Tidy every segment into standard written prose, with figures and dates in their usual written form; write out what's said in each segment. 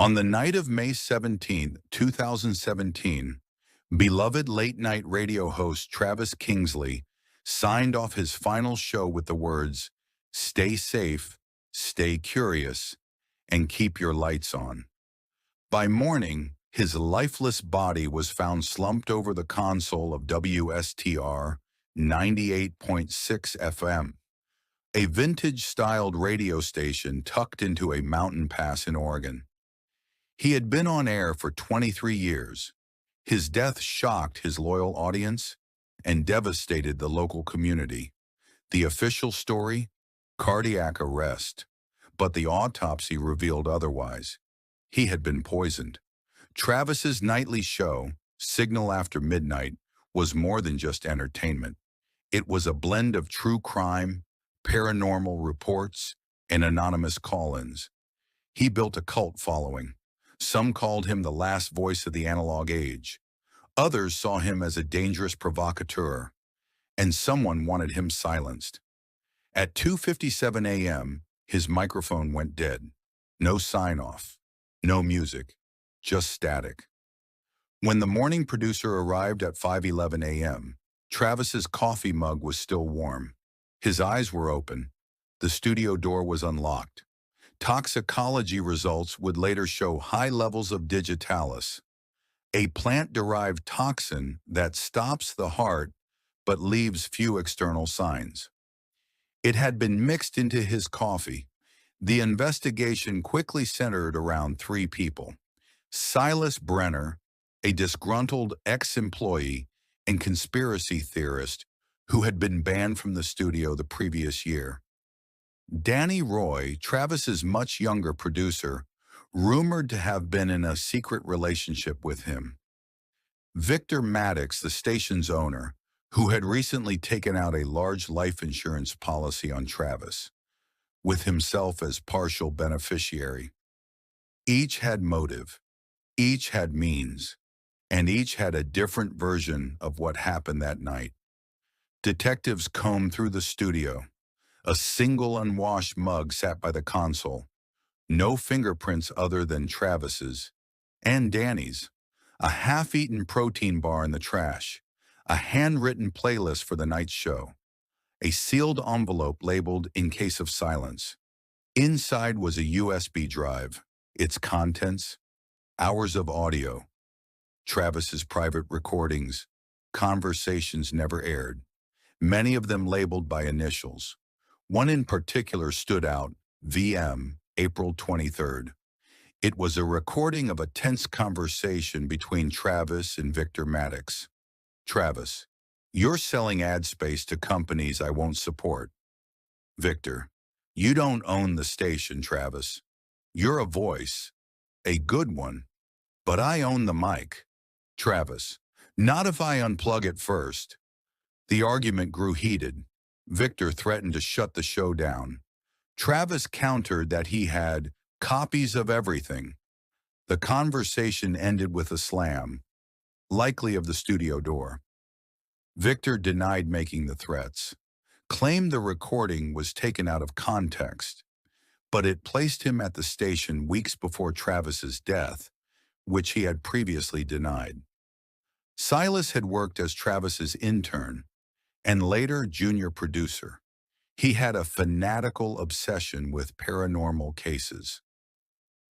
On the night of May 17, 2017, beloved late-night radio host Travis Kingsley signed off his final show with the words, "Stay safe, stay curious, and keep your lights on." By morning, his lifeless body was found slumped over the console of WSTR 98.6 FM, a vintage-styled radio station tucked into a mountain pass in Oregon. He had been on air for 23 years. His death shocked his loyal audience and devastated the local community. The official story? Cardiac arrest. But the autopsy revealed otherwise. He had been poisoned. Travis's nightly show, Signal After Midnight, was more than just entertainment. It was a blend of true crime, paranormal reports, and anonymous call-ins. He built a cult following. Some called him the last voice of the analog age. Others saw him as a dangerous provocateur, and someone wanted him silenced. At 2:57 a.m., his microphone went dead. No sign-off, no music, just static. When the morning producer arrived at 5:11 a.m., Travis's coffee mug was still warm. His eyes were open. The studio door was unlocked. Toxicology results would later show high levels of digitalis, a plant-derived toxin that stops the heart but leaves few external signs. It had been mixed into his coffee. The investigation quickly centered around three people: Silas Brenner, a disgruntled ex-employee and conspiracy theorist who had been banned from the studio the previous year; Danny Roy, Travis's much younger producer, rumored to have been in a secret relationship with him; Victor Maddox, the station's owner, who had recently taken out a large life insurance policy on Travis, with himself as partial beneficiary. Each had motive, each had means, and each had a different version of what happened that night. Detectives combed through the studio. A single unwashed mug sat by the console. No fingerprints other than Travis's and Danny's. A half-eaten protein bar in the trash. A handwritten playlist for the night's show. A sealed envelope labeled "In Case of Silence." Inside was a USB drive. Its contents: hours of audio, Travis's private recordings, conversations never aired, many of them labeled by initials. One in particular stood out: VM, April 23rd. It was a recording of a tense conversation between Travis and Victor Maddox. Travis: "You're selling ad space to companies I won't support." Victor: "You don't own the station, Travis. You're a voice, a good one, but I own the mic." Travis: "Not if I unplug it first." The argument grew heated. Victor threatened to shut the show down. Travis countered that he had copies of everything. The conversation ended with a slam, likely of the studio door. Victor denied making the threats, claimed the recording was taken out of context, but it placed him at the station weeks before Travis's death, which he had previously denied. Silas had worked as Travis's intern and later junior producer. He had a fanatical obsession with paranormal cases.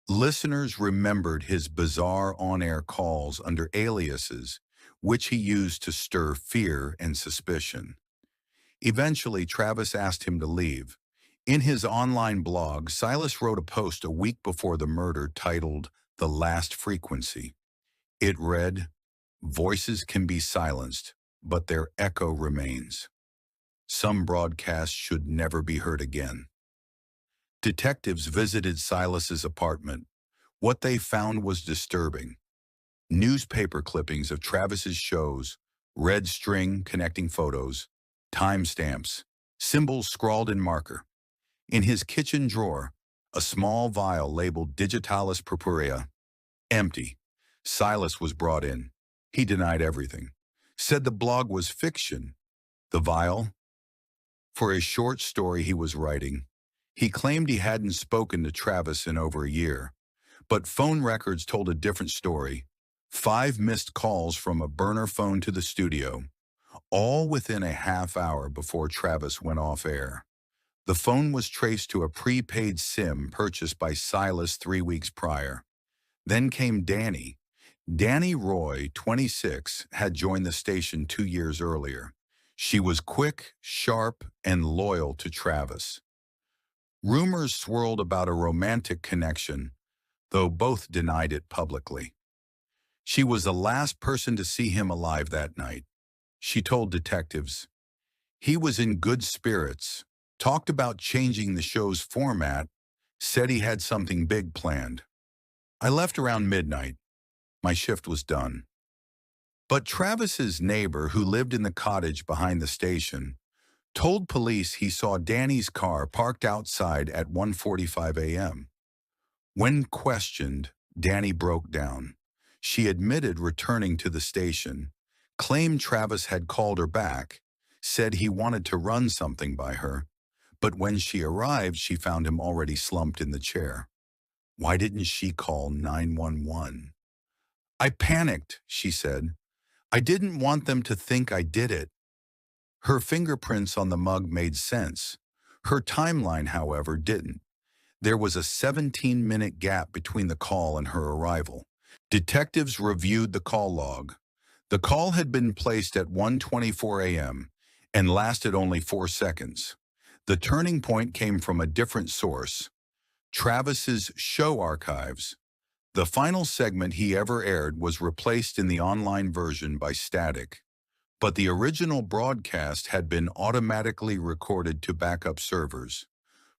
Listeners remembered his bizarre on-air calls under aliases, which he used to stir fear and suspicion. Eventually, Travis asked him to leave. In his online blog, Silas wrote a post a week before the murder titled "The Last Frequency." It read, "Voices can be silenced, but their echo remains. Some broadcasts should never be heard again." Detectives visited Silas's apartment. What they found was disturbing. Newspaper clippings of Travis's shows, red string connecting photos, timestamps, symbols scrawled in marker. In his kitchen drawer, a small vial labeled Digitalis Purpurea, empty. Silas was brought in. He denied everything. Said the blog was fiction. The vial? For a short story he was writing. He claimed he hadn't spoken to Travis in over a year, But phone records told a different story. 5 missed calls from a burner phone to the studio, all within a half hour before Travis went off air. The phone was traced to a prepaid SIM purchased by Silas 3 weeks prior. Then came Danny. Danny Roy, 26, had joined the station 2 years earlier. She was quick, sharp, and loyal to Travis. Rumors swirled about a romantic connection, though both denied it publicly. She was the last person to see him alive that night. She told detectives. He was in good spirits, talked about changing the show's format, said he had something big planned. I left around midnight. My shift was done. But Travis's neighbor, who lived in the cottage behind the station, told police he saw Danny's car parked outside at 1:45 a.m. When questioned, Danny broke down. She admitted returning to the station, claimed Travis had called her back, said he wanted to run something by her, but when she arrived, she found him already slumped in the chair. Why didn't she call 911? I panicked, she said. I didn't want them to think I did it. Her fingerprints on the mug made sense. Her timeline, however, didn't. There was a 17-minute gap between the call and her arrival. Detectives reviewed the call log. The call had been placed at 1:24 a.m. and lasted only 4 seconds. The turning point came from a different source, Travis's show archives. The final segment he ever aired was replaced in the online version by static, but the original broadcast had been automatically recorded to backup servers.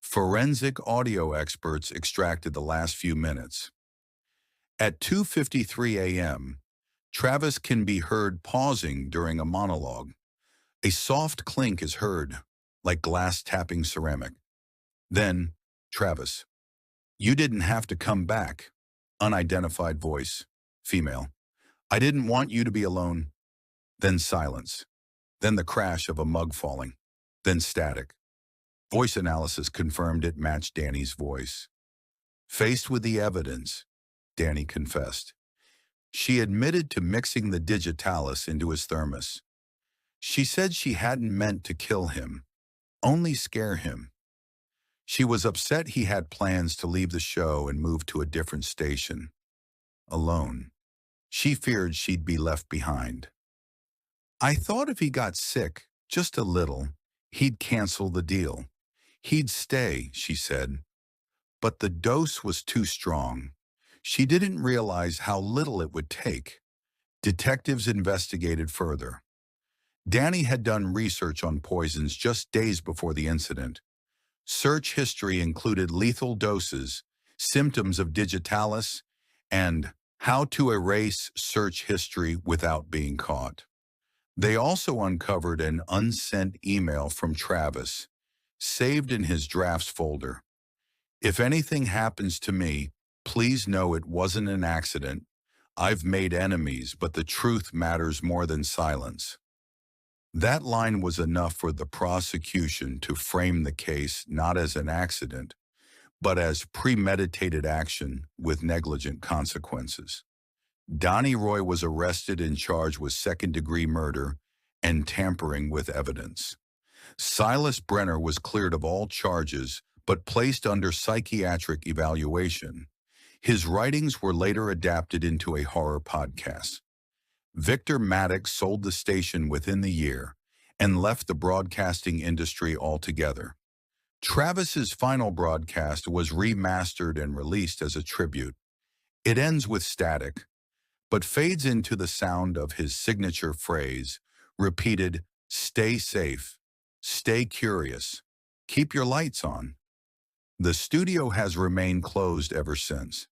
Forensic audio experts extracted the last few minutes. At 2:53 a.m., Travis can be heard pausing during a monologue. A soft clink is heard, like glass tapping ceramic. Then, Travis, you didn't have to come back. Unidentified voice, female. I didn't want you to be alone. Then silence. Then the crash of a mug falling. Then static. Voice analysis confirmed it matched Danny's voice. Faced with the evidence, Danny confessed. She admitted to mixing the digitalis into his thermos. She said she hadn't meant to kill him, only scare him. She was upset he had plans to leave the show and move to a different station. Alone. She feared she'd be left behind. I thought if he got sick, just a little, he'd cancel the deal. He'd stay, she said. But the dose was too strong. She didn't realize how little it would take. Detectives investigated further. Danny had done research on poisons just days before the incident. Search history included lethal doses, symptoms of digitalis, and how to erase search history without being caught. They also uncovered an unsent email from Travis, saved in his drafts folder. If anything happens to me, please know it wasn't an accident. I've made enemies, but the truth matters more than silence. That line was enough for the prosecution to frame the case not as an accident, but as premeditated action with negligent consequences. Donnie Roy was arrested and charged with second-degree murder and tampering with evidence. Silas Brenner was cleared of all charges but placed under psychiatric evaluation. His writings were later adapted into a horror podcast. Victor Maddox sold the station within the year and left the broadcasting industry altogether. Travis's final broadcast was remastered and released as a tribute. It ends with static, but fades into the sound of his signature phrase, repeated, "Stay safe, stay curious, keep your lights on." The studio has remained closed ever since.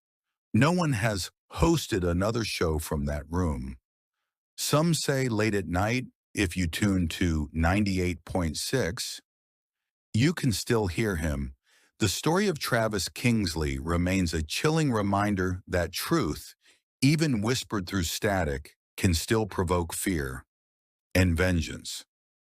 No one has hosted another show from that room. Some say late at night, if you tune to 98.6, you can still hear him. The story of Travis Kingsley remains a chilling reminder that truth, even whispered through static, can still provoke fear and vengeance.